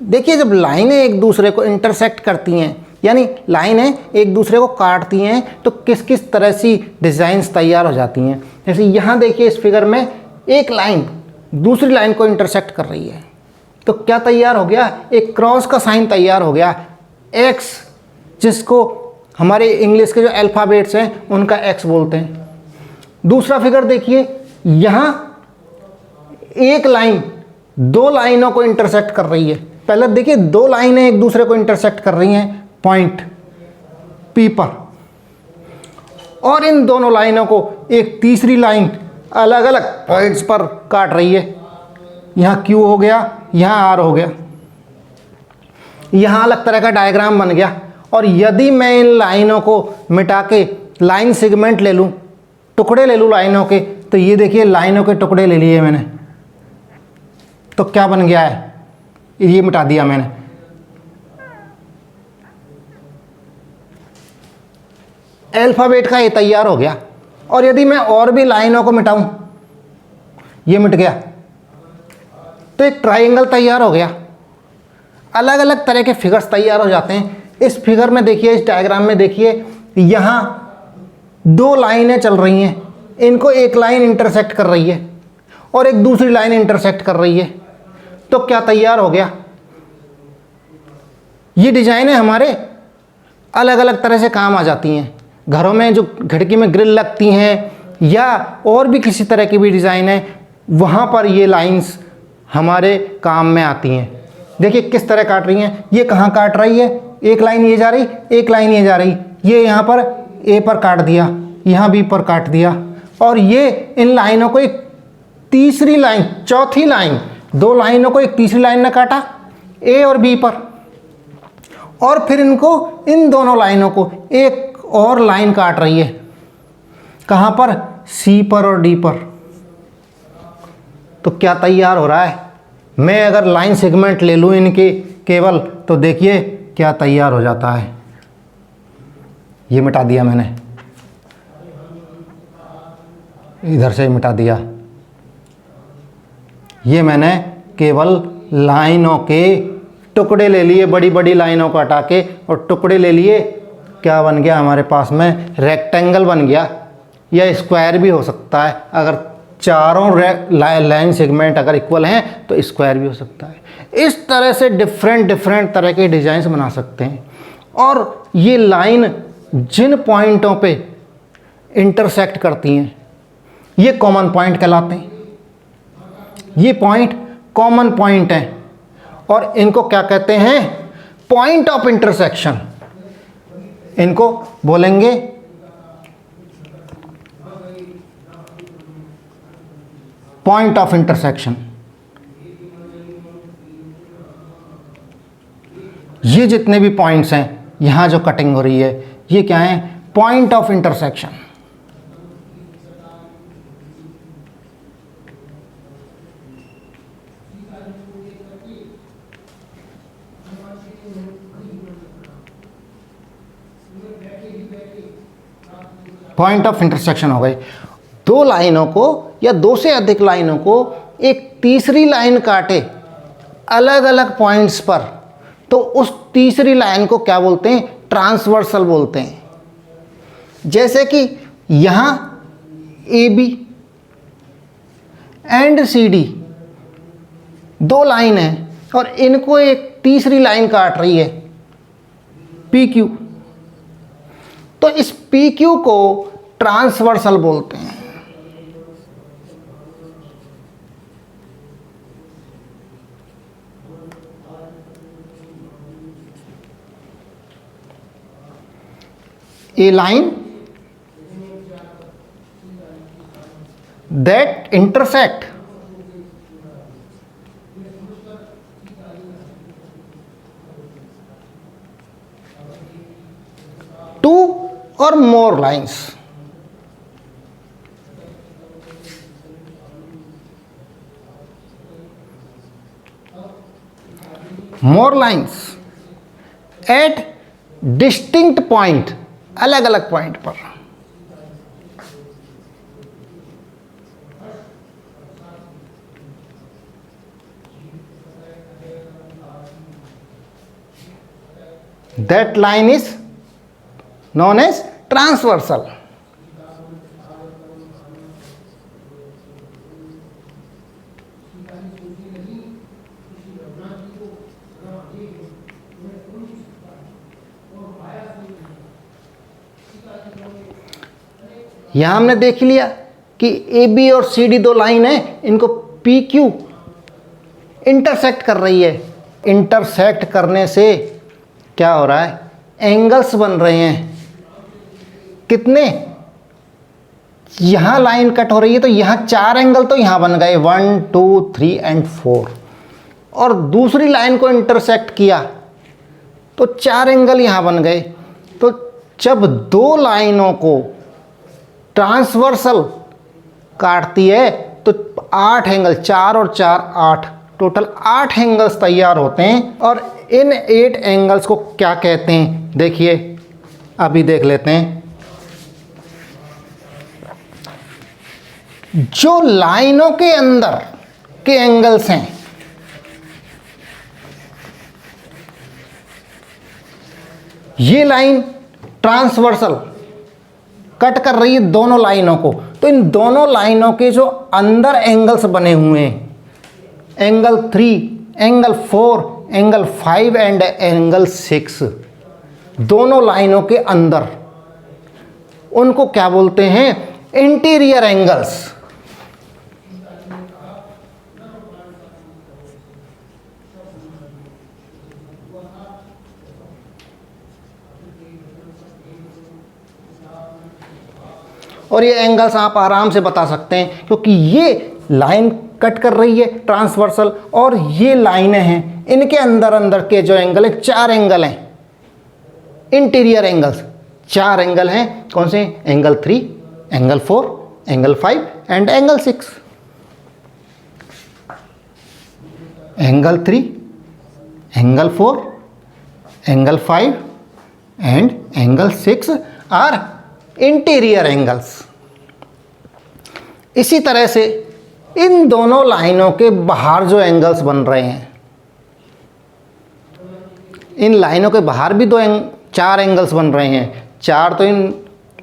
देखिए जब लाइनें एक दूसरे को इंटरसेक्ट करती हैं, यानी लाइनें एक दूसरे को काटती हैं, तो किस किस तरह से डिज़ाइंस तैयार हो जाती हैं। जैसे यहाँ देखिए इस फिगर में एक लाइन दूसरी लाइन को इंटरसेक्ट कर रही है, तो क्या तैयार हो गया, एक क्रॉस का साइन तैयार हो गया, एक्स, जिसको हमारे इंग्लिश के जो अल्फ़ाबेट्स हैं उनका एक्स बोलते हैं। दूसरा फिगर देखिए, यहाँ एक लाइन दो लाइनों को इंटरसेक्ट कर रही है। पहले देखिए दो लाइनें एक दूसरे को इंटरसेक्ट कर रही हैं पॉइंट पी पर, और इन दोनों लाइनों को एक तीसरी लाइन अलग अलग पॉइंट्स पर काट रही है। यहाँ क्यू हो गया, यहाँ आर हो गया, यहाँ अलग तरह का डायग्राम बन गया। और यदि मैं इन लाइनों को मिटा के लाइन सेगमेंट ले लूँ, टुकड़े ले लूँ लाइनों के, तो ये देखिए लाइनों के टुकड़े ले लिए मैंने, तो क्या बन गया है, ये मिटा दिया मैंने। अल्फ़ाबेट का ये तैयार हो गया। और यदि मैं और भी लाइनों को मिटाऊं, ये मिट गया, तो एक ट्रायंगल तैयार हो गया। अलग अलग तरह के फिगर्स तैयार हो जाते हैं। इस फिगर में देखिए, इस डायग्राम में देखिए, यहाँ दो लाइनें चल रही हैं, इनको एक लाइन इंटरसेक्ट कर रही है और एक दूसरी लाइन इंटरसेक्ट कर रही है, तो क्या तैयार हो गया, ये डिजाइनें हमारे अलग अलग तरह से काम आ जाती हैं। घरों में जो खिड़की में ग्रिल लगती हैं या और भी किसी तरह की भी डिज़ाइन है, वहाँ पर ये लाइंस हमारे काम में आती हैं। देखिए किस तरह काट रही हैं, ये कहाँ काट रही है, एक लाइन ये जा रही, एक लाइन ये जा रही, ये यहाँ पर ए पर काट दिया, यहाँ बी पर काट दिया, और ये इन लाइनों को एक तीसरी लाइन, चौथी लाइन, दो लाइनों को एक तीसरी लाइन ने काटा ए और बी पर, और फिर इनको, इन दोनों लाइनों को एक और लाइन काट रही है, कहाँ पर, सी पर और डी पर। तो क्या तैयार हो रहा है, मैं अगर लाइन सेगमेंट ले लूँ इनके केवल, तो देखिए क्या तैयार हो जाता है। ये मिटा दिया मैंने, इधर से मिटा दिया, ये मैंने केवल लाइनों के टुकड़े ले लिए, बड़ी बड़ी लाइनों को हटा के और टुकड़े ले लिए। क्या बन गया हमारे पास में, रेक्टेंगल बन गया, या स्क्वायर भी हो सकता है। अगर चारों लाइन सेगमेंट अगर इक्वल हैं तो स्क्वायर भी हो सकता है। इस तरह से डिफरेंट तरह के डिज़ाइंस बना सकते हैं। और ये लाइन जिन पॉइंटों पे इंटरसेक्ट करती हैं, ये कॉमन पॉइंट कहलाते हैं। ये पॉइंट कॉमन पॉइंट हैं और इनको क्या कहते हैं, पॉइंट ऑफ इंटरसेक्शन। इनको बोलेंगे पॉइंट ऑफ इंटरसेक्शन। ये जितने भी पॉइंट्स हैं, यहां जो कटिंग हो रही है, ये क्या है, point of intersection. Point of intersection हो गए। दो लाइनों को या दो से अधिक लाइनों को एक तीसरी लाइन काटे अलग अलग पॉइंट्स पर, तो उस तीसरी लाइन को क्या बोलते हैं, ट्रांसवर्सल बोलते हैं। जैसे कि यहाँ A B and C D दो लाइन है और इनको एक तीसरी लाइन काट रही है पी क्यू, तो इस पी क्यू को ट्रांसवर्सल बोलते हैं। A line that intersect two or more lines. More lines at distinct point, अलग अलग पॉइंट पर। That line is known as transversal. यहां हमने देख लिया कि ए बी और सी डी दो लाइन है, इनको पी क्यू इंटरसेक्ट कर रही है। इंटरसेक्ट करने से क्या हो रहा है, एंगल्स बन रहे हैं। कितने, यहां लाइन कट हो रही है तो यहां 4 एंगल तो यहां बन गए 1 2 3 एंड 4, और दूसरी लाइन को इंटरसेक्ट किया तो 4 एंगल यहां बन गए। तो जब दो लाइनों को ट्रांसवर्सल काटती है तो 8 एंगल, 4 और 4 8, टोटल 8 एंगल्स तैयार होते हैं। और इन 8 एंगल्स को क्या कहते हैं, देखिए अभी देख लेते हैं। जो लाइनों के अंदर के एंगल्स हैं, ये लाइन ट्रांसवर्सल कट कर रही है दोनों लाइनों को, तो इन दोनों लाइनों के जो अंदर एंगल्स बने हुए हैं, angle 3, angle 4, angle 5 and angle 6, दोनों लाइनों के अंदर, उनको क्या बोलते हैं, इंटीरियर एंगल्स। और ये एंगल्स आप आराम से बता सकते हैं क्योंकि ये लाइन कट कर रही है ट्रांसवर्सल, और ये लाइनें हैं, इनके अंदर अंदर के जो एंगल है 4 एंगल हैं, इंटीरियर एंगल्स 4 एंगल हैं। कौन से, angle 3, angle 4, angle 5 and angle 6। Angle 3, angle 4, angle 5 and angle 6 are interior angles. इसी तरह से इन दोनों लाइनों के बाहर जो एंगल्स बन रहे हैं, इन लाइनों के बाहर भी 4 एंगल्स बन रहे हैं। 4 तो इन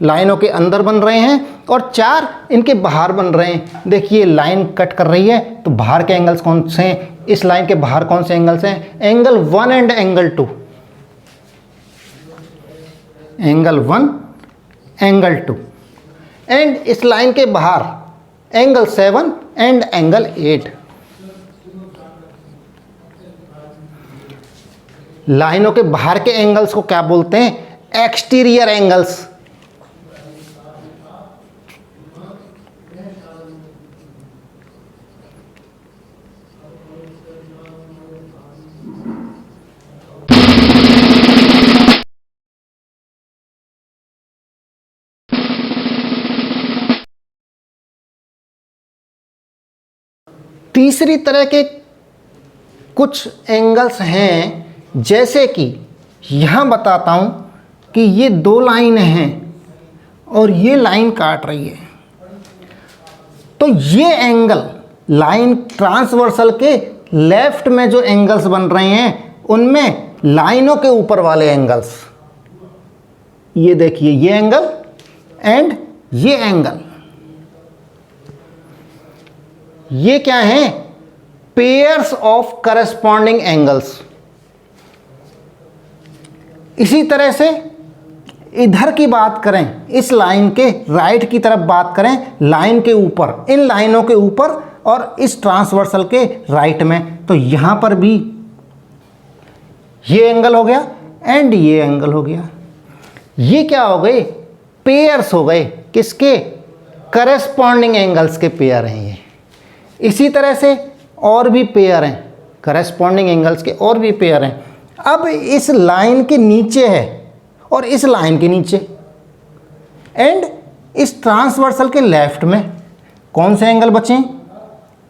लाइनों के अंदर बन रहे हैं और 4 इनके बाहर बन रहे हैं। देखिए लाइन कट कर रही है तो बाहर के एंगल्स कौन से हैं, इस लाइन के बाहर कौन से एंगल्स हैं, angle 1 and angle 2, angle 1 angle 2, and इस लाइन के बाहर एंगल 7 एंड एंगल 8। लाइनों के बाहर के एंगल्स को क्या बोलते हैं, एक्सटीरियर एंगल्स। तीसरी तरह के कुछ एंगल्स हैं, जैसे कि यहां बताता हूं कि ये 2 लाइन हैं और ये लाइन काट रही है, तो ये एंगल लाइन ट्रांसवर्सल के लेफ्ट में जो एंगल्स बन रहे हैं उनमें लाइनों के ऊपर वाले एंगल्स, ये देखिए ये एंगल एंड ये एंगल, ये क्या हैं, पेयर्स ऑफ करस्पॉन्डिंग एंगल्स। इसी तरह से इधर की बात करें, इस लाइन के राइट की तरफ बात करें, लाइन के ऊपर, इन लाइनों के ऊपर और इस ट्रांसवर्सल के राइट में, तो यहां पर भी ये एंगल हो गया एंड ये एंगल हो गया। ये क्या हो गए, पेयर्स हो गए, किसके, करस्पॉन्डिंग एंगल्स के पेयर हैं ये। इसी तरह से और भी पेयर हैं, करस्पॉन्डिंग एंगल्स के और भी पेयर हैं। अब इस लाइन के नीचे है और इस लाइन के नीचे एंड इस ट्रांसवर्सल के लेफ्ट में कौन से एंगल बचे हैं,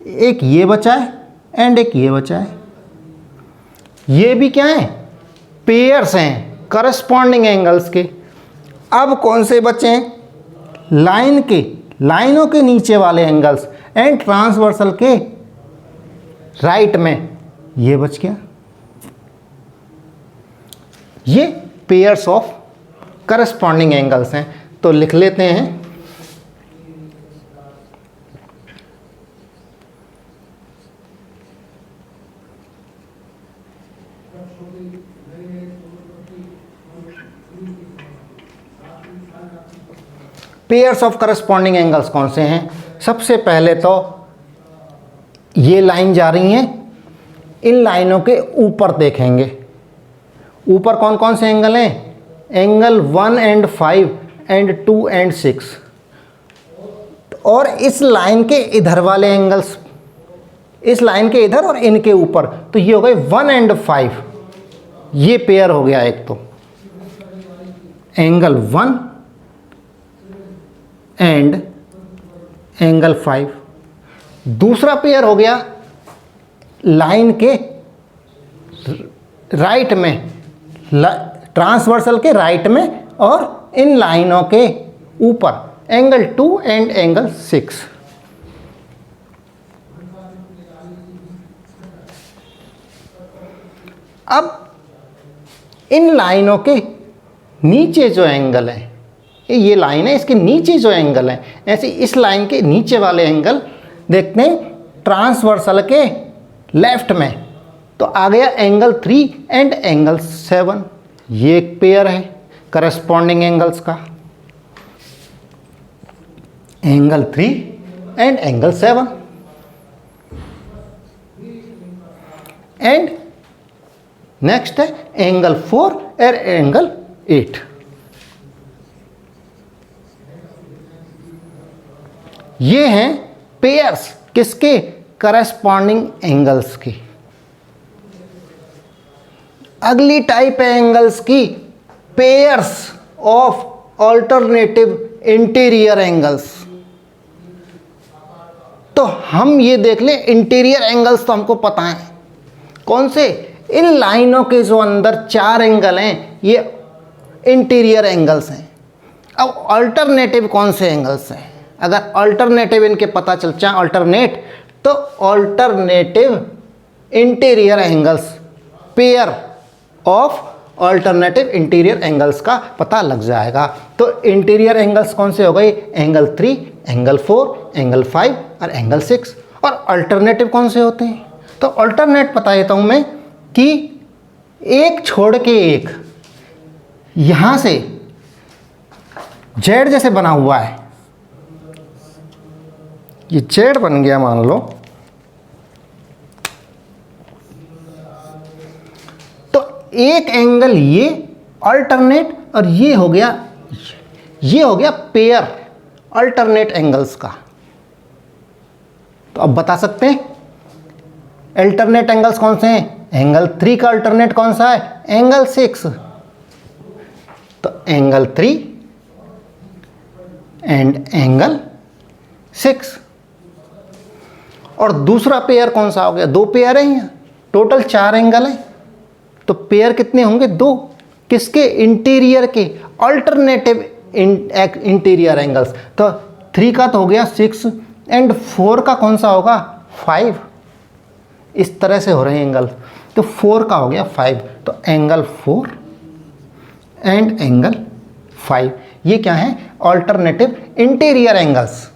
एक ये बचा है एंड एक ये बचा है। ये भी क्या है, पेयर्स हैं करस्पॉन्डिंग एंगल्स के। अब कौन से बचे हैं, लाइन के, लाइनों के नीचे वाले एंगल्स एंड ट्रांसवर्सल के राइट में ये बच गया। ये पेयर्स ऑफ करस्पॉन्डिंग एंगल्स हैं। तो लिख लेते हैं पेयर्स ऑफ करस्पॉन्डिंग एंगल्स कौन से हैं। सबसे पहले तो ये लाइन जा रही हैं, इन लाइनों के ऊपर देखेंगे, ऊपर कौन कौन से एंगल हैं, एंगल 1 and 5 and 2 and 6। और इस लाइन के इधर वाले एंगल्स, इस लाइन के इधर और इनके ऊपर, तो ये हो गए 1 and 5, ये पेयर हो गया एक तो एंगल 1 एंड एंगल 5। दूसरा पेयर हो गया लाइन के राइट में, ट्रांसवर्सल के राइट में और इन लाइनों के ऊपर एंगल 2 एंड एंगल 6। अब इन लाइनों के नीचे जो एंगल है, ये लाइन है, इसके नीचे जो एंगल है, ऐसे इस लाइन के नीचे वाले एंगल देखते हैं ट्रांसवर्सल के लेफ्ट में, तो आ गया एंगल 3 एंड एंगल 7। ये एक पेयर है करस्पॉन्डिंग एंगल्स का, angle 3 and angle 7। And next है एंगल 4 और एंगल 8। ये हैं पेयर्स किसके, करस्पॉन्डिंग एंगल्स की। अगली टाइप है एंगल्स की, pairs of alternative interior angles. तो हम ये देख लें, इंटीरियर एंगल्स तो हमको पता है कौन से, इन लाइनों के जो अंदर 4 एंगल हैं ये इंटीरियर एंगल्स हैं। अब ऑल्टरनेटिव कौन से एंगल्स हैं, अगर ऑल्टरनेटिव इनके पता चल जाए ऑल्टरनेट, तो alternative interior angles, pair of alternative interior angles का पता लग जाएगा। तो इंटीरियर एंगल्स कौन से हो गए, एंगल 3, एंगल 4, एंगल 5 और एंगल 6। और अल्टरनेटिव कौन से होते हैं, तो अल्टरनेट बता देता हूं मैं कि एक छोड़ के एक, यहां से जेड जैसे बना हुआ है, ये जेड बन गया मान लो, तो एक एंगल ये अल्टरनेट और ये हो गया पेयर अल्टरनेट एंगल्स का। तो अब बता सकते हैं अल्टरनेट एंगल्स कौन से हैं, एंगल 3 का अल्टरनेट कौन सा है, एंगल 6। तो एंगल 3 एंड एंगल 6। और दूसरा पेयर कौन सा हो गया, 2 पेयर है यहाँ, टोटल 4 एंगल है, तो पेयर कितने होंगे, 2। किसके, इंटीरियर के अल्टरनेटिव इंटीरियर एंगल्स। तो 3 का तो हो गया 6 एंड 4 का कौन सा होगा, 5। इस तरह से हो रहे हैं एंगल, तो 4 का हो गया 5, तो एंगल 4 एंड एंगल 5, ये क्या है, अल्टरनेटिव इंटीरियर एंगल्स।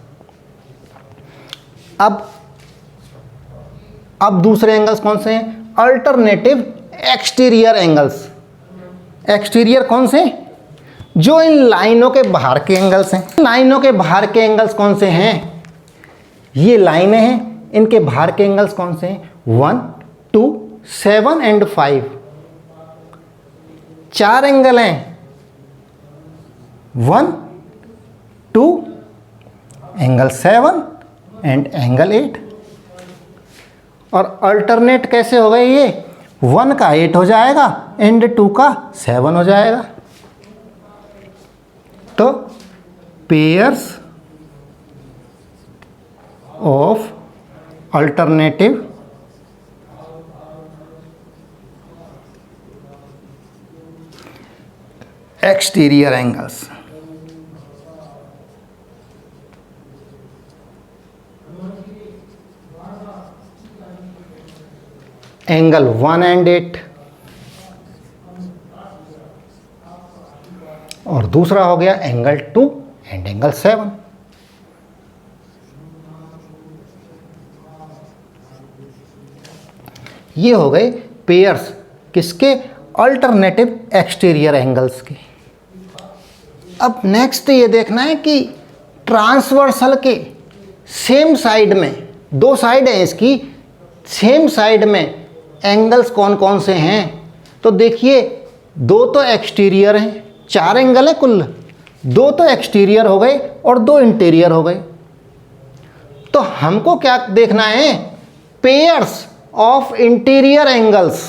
अब दूसरे एंगल्स कौन से हैं, अल्टरनेटिव एक्सटीरियर एंगल्स। एक्सटीरियर कौन से, जो इन लाइनों के बाहर के एंगल्स हैं। लाइनों के बाहर के एंगल्स कौन से हैं, ये लाइनें हैं, इनके बाहर के एंगल्स कौन से हैं, 1, 2, 7 एंड 5। 4 एंगल हैं, 1, 2, एंगल 7 एंड एंगल 8। और अल्टरनेट कैसे हो गए, ये 1 का 8 हो जाएगा एंड 2 का 7 हो जाएगा। तो pairs of alternative exterior angles. Angle 1 and 8, और दूसरा हो गया एंगल 2 एंड एंगल 7। ये हो गए पेयर्स किसके, अल्टरनेटिव एक्सटीरियर एंगल्स के। अब नेक्स्ट ये देखना है कि ट्रांसवर्सल के सेम साइड में, दो साइड हैं इसकी, सेम साइड में एंगल्स कौन कौन से हैं। तो देखिए दो तो एक्सटीरियर हैं, 4 एंगल है कुल, 2 तो एक्सटीरियर हो गए और 2 इंटीरियर हो गए। तो हमको क्या देखना है, pairs of interior angles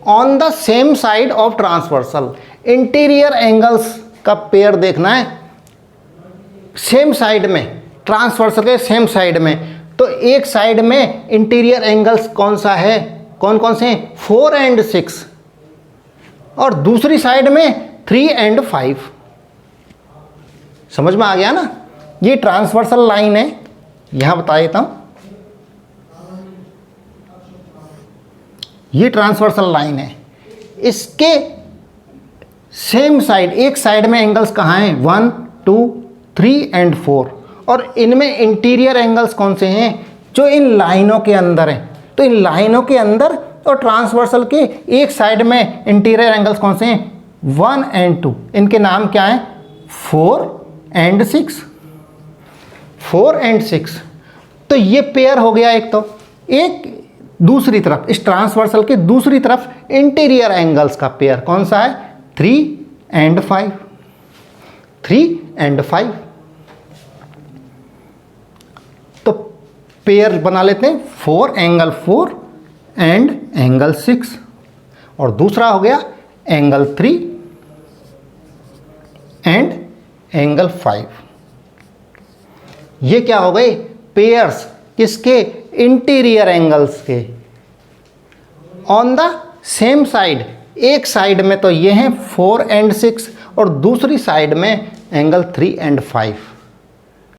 on the same side of transversal. Interior angles का पेयर देखना है सेम साइड में, ट्रांसवर्सल के सेम साइड में। तो एक साइड में इंटीरियर एंगल्स कौन सा है, कौन कौन से हैं, 4 एंड 6, और दूसरी साइड में 3 एंड 5। समझ में आ गया ना। ये ट्रांसवर्सल लाइन है, यहां बता देता हूं, ये ट्रांसवर्सल लाइन है, इसके सेम साइड, एक साइड में एंगल्स कहाँ हैं, 1 2 3 एंड 4, और इनमें इंटीरियर एंगल्स कौन से हैं, जो इन लाइनों के अंदर हैं। तो इन लाइनों के अंदर और ट्रांसवर्सल के एक साइड में इंटीरियर एंगल्स कौन से हैं, 1 एंड 2। इनके नाम क्या हैं, 4 एंड 6, 4 एंड 6। तो ये पेयर हो गया एक। तो एक दूसरी तरफ, इस ट्रांसवर्सल के दूसरी तरफ इंटीरियर एंगल्स का पेयर कौन सा है, 3 एंड 5, 3 एंड 5। तो पेयर बना लेते हैं 4 एंगल 4 एंड एंगल 6, और दूसरा हो गया एंगल 3 एंड एंगल 5। ये क्या हो गए, पेयर्स किसके, इंटीरियर एंगल्स के ऑन द सेम साइड। एक साइड में तो ये हैं 4 एंड 6 और दूसरी साइड में एंगल 3 एंड 5।